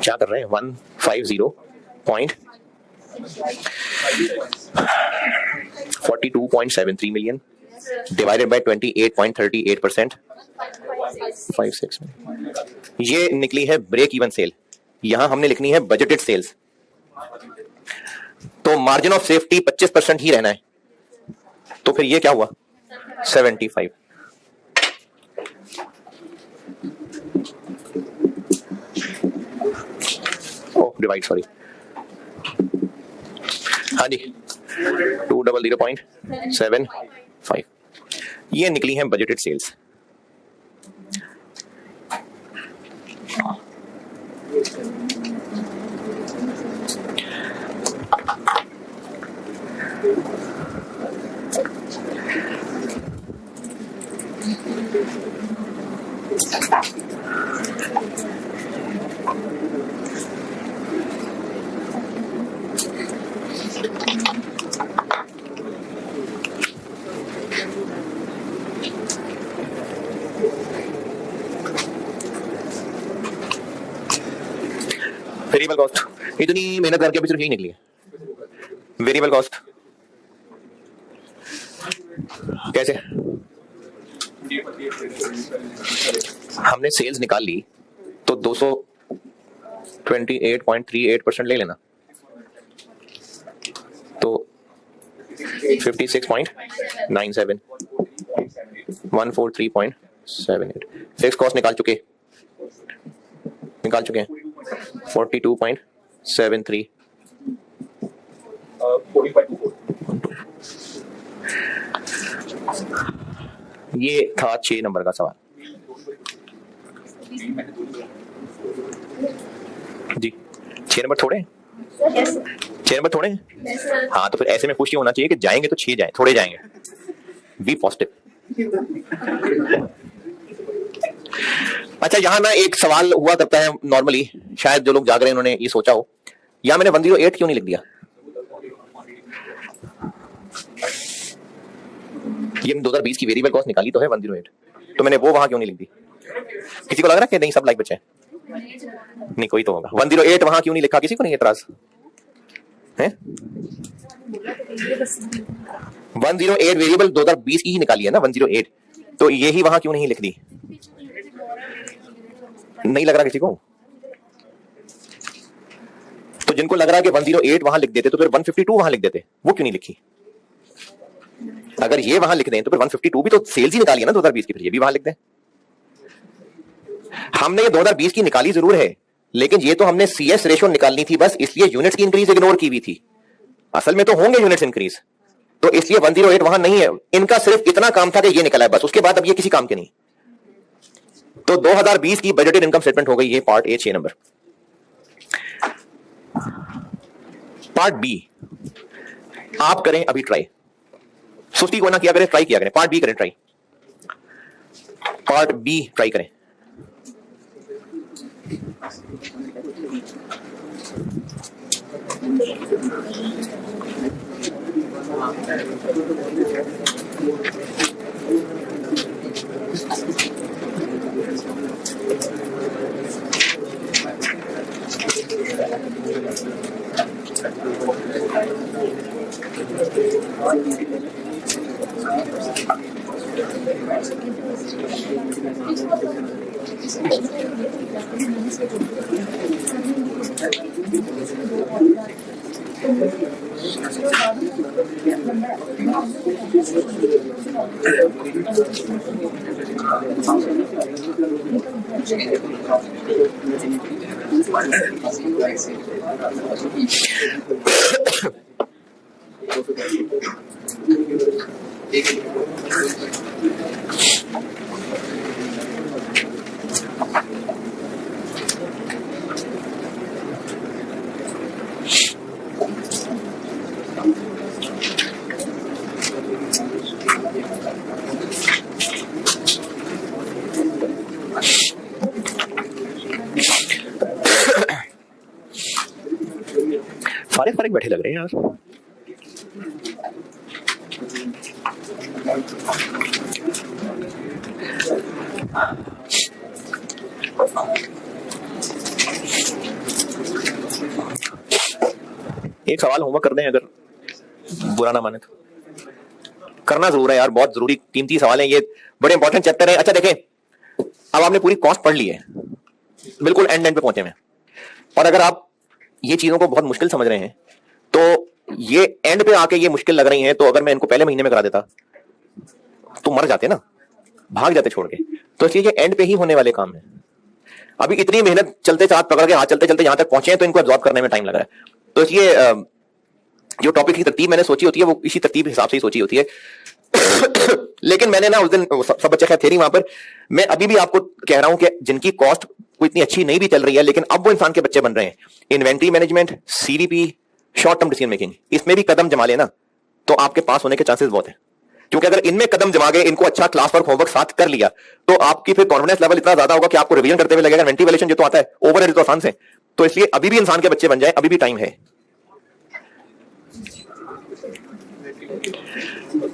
Speaker 1: क्या कर रहे हैं? 150.42.73 मिलियन डिवाइडेड बाय 28.38%, 56 मिलियन। ये निकली है ब्रेक इवन सेल। यहां हमने लिखनी है बजटेड सेल्स। तो मार्जिन ऑफ सेफ्टी 25% ही रहना है। तो फिर ये क्या हुआ? 75। डिवाइड, सॉरी, हाँ जी, 200.75। ये निकली है बजटेड सेल्स। वेरिएबल कॉस्ट इतनी मेहनत करके अभी सिर्फ यही निकली है। वेरिएबल कॉस्ट कैसे? हमने सेल्स निकाल ली तो 228.38% ले लेना, तो 56.97। 143.78। फिक्स कॉस्ट निकाल चुके हैं 42.73। ये था 6 नंबर का सवाल जी। 6 नंबर थोड़े हैं? 6 नंबर थोड़े हैं? हाँ, तो फिर ऐसे में खुशी होना चाहिए कि जाएंगे तो 6 जाए, थोड़े जाएंगे। Be positive. अच्छा, यहां ना एक सवाल हुआ करता है नॉर्मली, शायद जो लोग जाग रहे हैं उन्होंने ये सोचा हो, यहां मैंने 108 क्यों नहीं लिख दिया? ये 2020 की वेरिएबल कॉस्ट निकाली तो है 108, तो मैंने वो वहां क्यों नहीं लिख दी? किसी को लग रहा है कि नहीं सब लाइक बच्चे हैं? नहीं, कोई तो होगा। 108 वहां क्यों नहीं लिखा? किसी को नहीं एतराज है? 108 वेरिएबल 2020 की ही निकाली है ना 108, तो ये ही वहां क्यों नहीं लिख दी? नहीं लग रहा किसी को? तो जिनको लग रहा है कि 108 वहां लिख देते तो फिर 152 वहां लिख देते, वो क्यों नहीं लिखी? अगर ये वहां लिख दें तो फिर 152 भी तो सेल्स ही निकाली है ना 2020 की, फिर ये भी वहां लिख दें। हमने ये 2020 की निकाली जरूर है, लेकिन ये तो हमने सीएस रेशो निकालनी थी बस, इसलिए यूनिट्स की इंक्रीज इग्नोर की हुई थी। असल में तो होंगे यूनिट्स इंक्रीज, तो इसलिए 108 वहां नहीं है। इनका सिर्फ इतना काम था कि ये निकला है बस, उसके बाद अब ये किसी काम के नहीं। तो 2020 की बजटेड इनकम स्टेटमेंट हो गई ये पार्ट ए 6 नंबर। पार्ट बी आप करें अभी ट्राई, सुस्ती को ना किया करें, ट्राई किया करें। पार्ट बी करें ट्राई, पार्ट बी ट्राई करें। फारिग फारिग बैठे लग रहे हैं यार। एक सवाल होमवर्क कर दें, अगर बुरा ना माने तो। करना जरूर है यार, बहुत जरूरी कीमती सवाल है ये, बड़े इंपॉर्टेंट चैप्टर है। अच्छा देखें, अब आपने पूरी कॉस्ट पढ़ ली है, बिल्कुल एंड पे पहुंचे हैं, और अगर आप ये चीजों को बहुत मुश्किल समझ रहे हैं तो ये एंड पे आके ये मुश्किल लग रही है, तो अगर मैं इनको पहले महीने में करा देता तो मर जाते ना, भाग जाते छोड़ के। तो इसलिए ये एंड पे ही होने वाले काम है। अभी इतनी मेहनत चलते साथ पकड़ के हाथ चलते चलते यहां तक पहुंचे हैं, तो इनको एब्जॉर्ब करने में टाइम लग रहा है। तो इसलिए जो टॉपिक की तरतीब मैंने सोची होती है वो इसी तरतीब के हिसाब से ही सोची होती है। लेकिन मैंने ना उस दिन सब बच्चे खैर थे नहीं वहां पर, मैं अभी भी आपको कह रहा हूं कि जिनकी कॉस्ट कोई इतनी अच्छी नहीं भी चल रही है, लेकिन अब वो इंसान के बच्चे बन रहे हैं, inventory management, CVP, short term decision making, इसमें भी कदम जमा लेना तो आपके पास होने के चांसेस बहुत है। क्योंकि अगर इनमें कदम जमा गए, इनको अच्छा क्लास वर्क होमवर्क साथ कर लिया, तो आपकी फिर कॉन्फिडेंस लेवल इतना ज्यादा होगा कि आपको रिवीजन करते हुए लगेगा इन्वेंट्री वैल्यूएशन जो तो आता है, ओवरहेड तो आसान से। तो इसलिए अभी भी इंसान के बच्चे बन जाए, अभी भी टाइम है।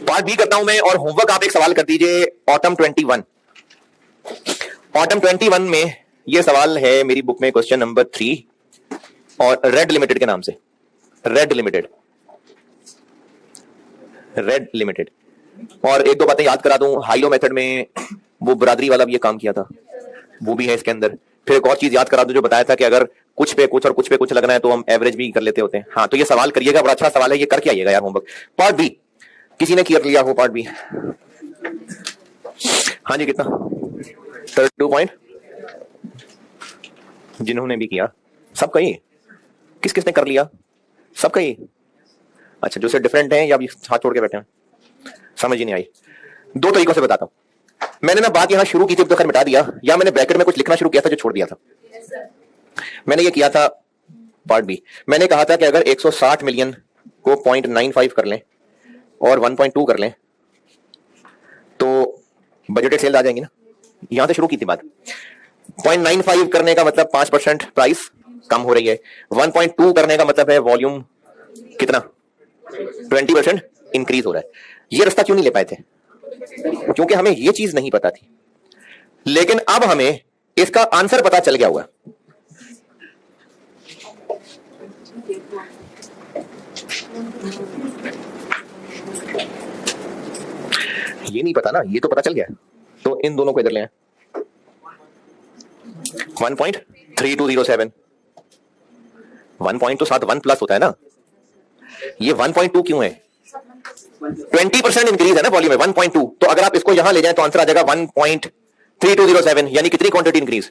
Speaker 1: पार्ट बी करता हूं मैं, और होमवर्क आप एक सवाल कर दीजिए ऑटम 21। ऑटम 21 में ये सवाल है मेरी बुक में, क्वेश्चन नंबर 3, और रेड लिमिटेड के नाम से। Red limited, red limited. और एक दो बातें याद करा दूं, हाइलो मेथड में वो बरादरी वाला भी ये काम किया था, वो भी है इसके अंदर। फिर एक और चीज याद करा दूं, जो बताया था कि अगर कुछ पे कुछ और कुछ पे कुछ लगना है तो हम एवरेज भी कर लेते होते हैं। हाँ, तो ये सवाल करिएगा, बड़ा अच्छा सवाल है, ये करके आइएगा यार होमवर्क। पार्ट बी किसी ने किया हो? पार्ट बी हाँ जी, कितना 32 पॉइंट, जिन्होंने भी किया सबका ही, किस किसने कर लिया, सबका ही। अच्छा, जो से डिफरेंट हैं या अभी हाथ छोड़ के बैठे हैं, समझ ही नहीं आई। दो तरीकों से बताता हूं। मैंने ना बात यहां शुरू की थी तो खैर मिटा दिया, या मैंने ब्रैकेट में कुछ लिखना शुरू किया था जो छोड़ दिया था। मैंने ये किया था पार्ट बी, मैंने कहा था कि अगर 160 मिलियन को 0.95 कर लें और 1.2 कर लें तो बजटेड सेल आ जाएंगी ना। यहां से शुरू की थी बात। 0.95 करने का मतलब 5% प्राइस कम हो रही है, 1.2 करने का मतलब है वॉल्यूम कितना 20% इंक्रीज हो रहा है। ये रास्ता क्यों नहीं ले पाए थे? क्योंकि हमें ये चीज नहीं पता थी, लेकिन अब हमें इसका आंसर पता चल गया हुआ। ये नहीं पता ना, ये तो पता चल गया। तो इन दोनों को इधर ले आए, 1.3207, 1 पॉइंट तो साथ 1 प्लस होता है ना, ये 1.2 क्यों है? 20% इंक्रीज है ना वॉल्यूम में 1.2, तो अगर आप इसको यहां ले जाएं तो आंसर आ जाएगा 1.3207, यानी कितनी क्वांटिटी इंक्रीज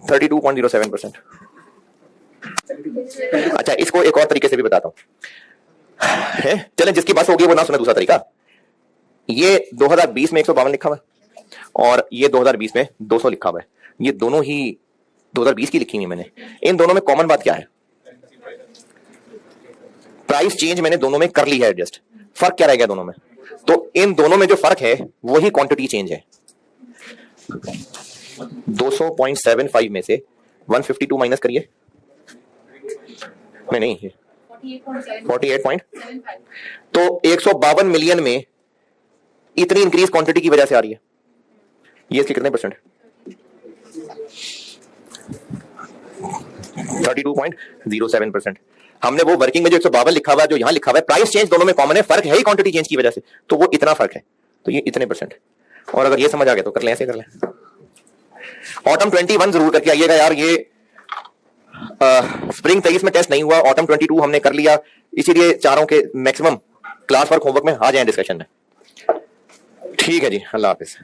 Speaker 1: 32.07%। अच्छा, इसको एक और तरीके से भी बताता हूं, चलें जिसकी बस होगी वो ना सुने दूसरा तरीका। ये 2020 में 152 लिखा हुआ है और ये 2020 में 200 लिखा हुआ है, ये दोनों ही 2020 की लिखी हुई मैंने। इन दोनों में कॉमन बात क्या है? प्राइस चेंज मैंने दोनों में कर ली है एडजस्ट। फर्क क्या रह गया दोनों में? तो इन दोनों में जो फर्क है वही क्वांटिटी चेंज है। 200.75 में से 152 माइनस करिए, नहीं 48. तो 152 मिलियन में इतनी इंक्रीज क्वांटिटी की वजह से आ रही है। ये इसके कितने परसेंट? 32.07%। हमने वो वर्किंग में जो 152 लिखा हुआ है, जो यहां लिखा हुआ है, प्राइस चेंज दोनों में कॉमन है, फर्क है ही क्वांटिटी चेंज की वजह से, तो वो इतना फर्क है, तो ये इतने परसेंट। और अगर ये समझ आ गया तो कर लें, ऐसे कर लें। ऑटम 21 जरूर करके आइएगा यार, ये स्प्रिंग 23 में टेस्ट नहीं हुआ, ऑटम 22 हमने कर लिया, इसीलिए चारों के मैक्सिमम क्लास वर्क होमवर्क में आ जाए डिस्कशन में। ठीक है जी, अल्लाह हाफिज।